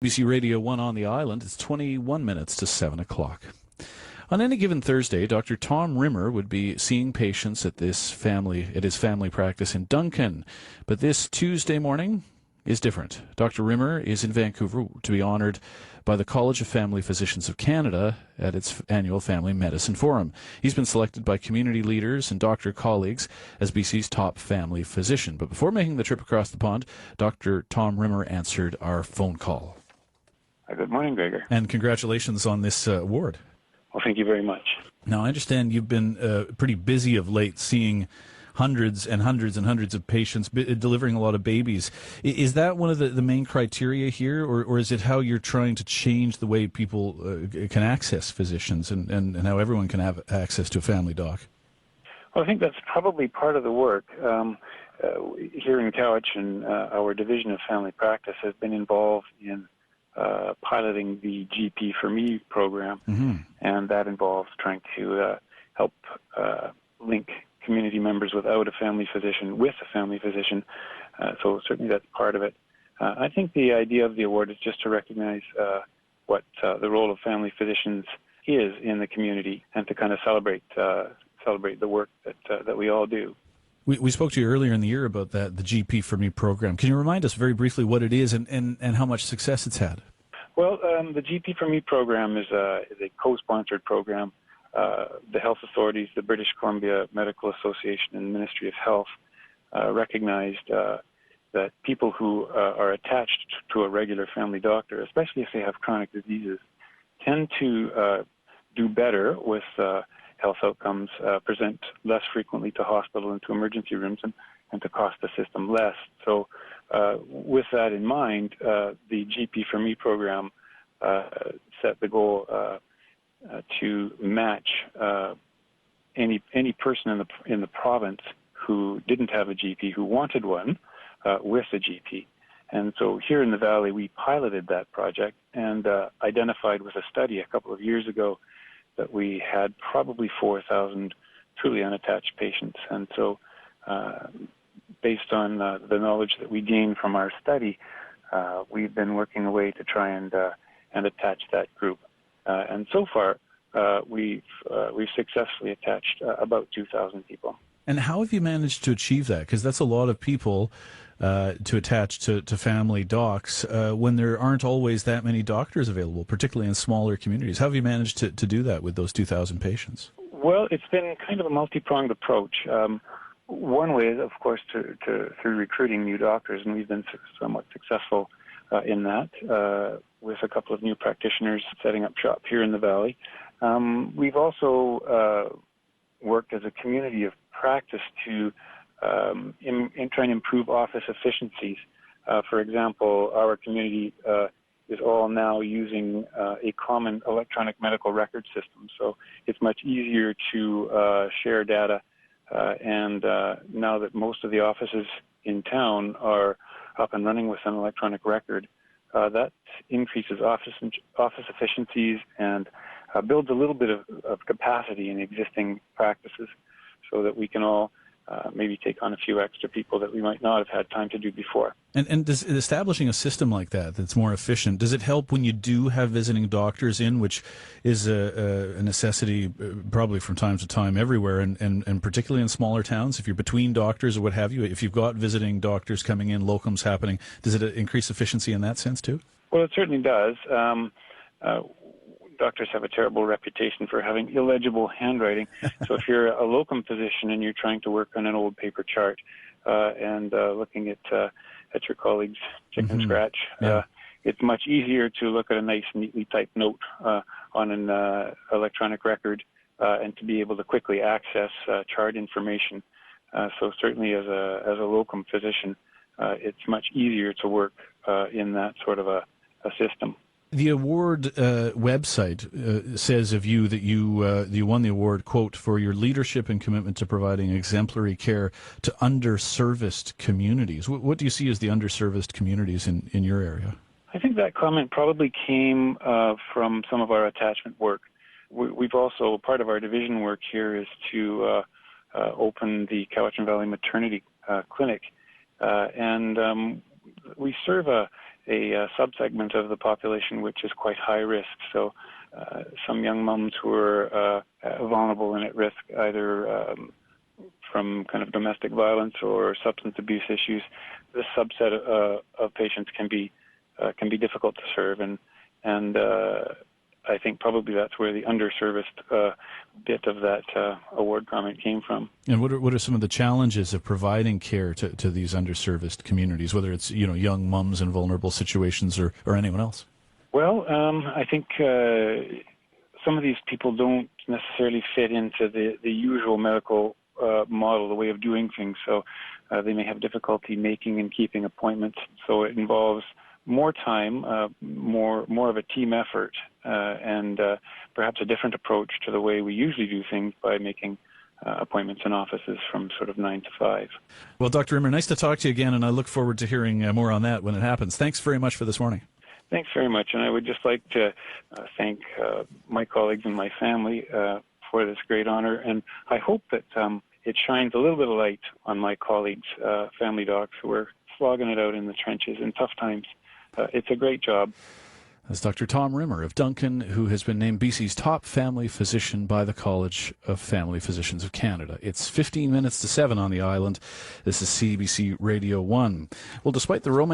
CBC Radio 1 on the island. It's 21 minutes to 7 o'clock. On any given Thursday, Dr. Tom Rimmer would be seeing patients at his family practice in Duncan. But this Tuesday morning is different. Dr. Rimmer is in Vancouver to be honored by the College of Family Physicians of Canada at its annual Family Medicine Forum. He's been selected by community leaders and doctor colleagues as BC's top family physician. But before making the trip across the pond, Dr. Tom Rimmer answered our phone call. Good morning, Gregor. And congratulations on this award. Well, thank you very much. Now, I understand you've been pretty busy of late, seeing hundreds and hundreds and hundreds of patients, delivering a lot of babies. Is that one of the main criteria here, or is it how you're trying to change the way people can access physicians and how everyone can have access to a family doc? Well, I think that's probably part of the work. Here in Cowichan, our division of family practice has been involved in piloting the GP for Me program, and that involves trying to help link community members without a family physician with a family physician. So certainly that's part of it. I think the idea of the award is just to recognize what the role of family physicians is in the community and to kind of celebrate the work that we all do. We spoke to you earlier in the year about that, the GP for Me program. Can you remind us very briefly what it is and how much success it's had? Well, the GP for Me program is a co-sponsored program. The health authorities, the British Columbia Medical Association and Ministry of Health recognized that people who are attached to a regular family doctor, especially if they have chronic diseases, tend to do better with health outcomes, present less frequently to hospital and to emergency rooms, and to cost the system less. So with that in mind, the GP for Me program set the goal to match any person in the province who didn't have a GP, who wanted one, with a GP. And so here in the Valley, we piloted that project and identified with a study a couple of years ago that we had probably 4,000 truly unattached patients. And so based on the knowledge that we gained from our study, we've been working away to try and attach that group. And so far, we've successfully attached about 2,000 people. And how have you managed to achieve that? Because that's a lot of people to attach to family docs when there aren't always that many doctors available, particularly in smaller communities. How have you managed to do that with those 2,000 patients? Well, it's been kind of a multi-pronged approach. One way is, of course, through recruiting new doctors, and we've been somewhat successful in that with a couple of new practitioners setting up shop here in the Valley. We've also worked as a community of practice to try and improve office efficiencies. For example, our community is all now using a common electronic medical record system, so it's much easier to share data. And now that most of the offices in town are up and running with an electronic record, that increases office efficiencies and builds a little bit of capacity in existing practices so that we can all maybe take on a few extra people that we might not have had time to do before. And does establishing a system like that that's more efficient, does it help when you do have visiting doctors in, which is a necessity probably from time to time everywhere, and particularly in smaller towns, if you're between doctors or what have you, if you've got visiting doctors coming in, locums happening, does it increase efficiency in that sense too? Well, it certainly does. Doctors have a terrible reputation for having illegible handwriting. So if you're a locum physician and you're trying to work on an old paper chart and looking at your colleague's chicken scratch, it's much easier to look at a nice, neatly typed note on an electronic record and to be able to quickly access chart information. So certainly as a locum physician, it's much easier to work in that sort of a system. The award website says of you that you won the award, quote, for your leadership and commitment to providing exemplary care to underserviced communities. What do you see as the underserviced communities in your area? I think that comment probably came from some of our attachment work. We've also, part of our division work here is to open the Cowichan Valley Maternity Clinic. And we serve a subsegment of the population which is quite high risk. So some young mums who are vulnerable and at risk either from kind of domestic violence or substance abuse issues, this subset of patients can be difficult to serve, and I think probably that's where the underserviced bit of that award comment came from. And what are some of the challenges of providing care to these underserviced communities, whether it's young mums in vulnerable situations or anyone else? Well, I think some of these people don't necessarily fit into the usual medical model, the way of doing things. So they may have difficulty making and keeping appointments. So it involves more time, more of a team effort, and perhaps a different approach to the way we usually do things by making appointments in offices from sort of 9 to 5. Well, Dr. Rimmer, nice to talk to you again, and I look forward to hearing more on that when it happens. Thanks very much for this morning. Thanks very much, and I would just like to thank my colleagues and my family for this great honor, and I hope that it shines a little bit of light on my colleagues, family docs, who are slogging it out in the trenches in tough times. It's a great job. That's Dr. Tom Rimmer of Duncan, who has been named BC's top family physician by the College of Family Physicians of Canada. It's 15 minutes to 7 on the island. This is CBC Radio 1. Well, despite the romance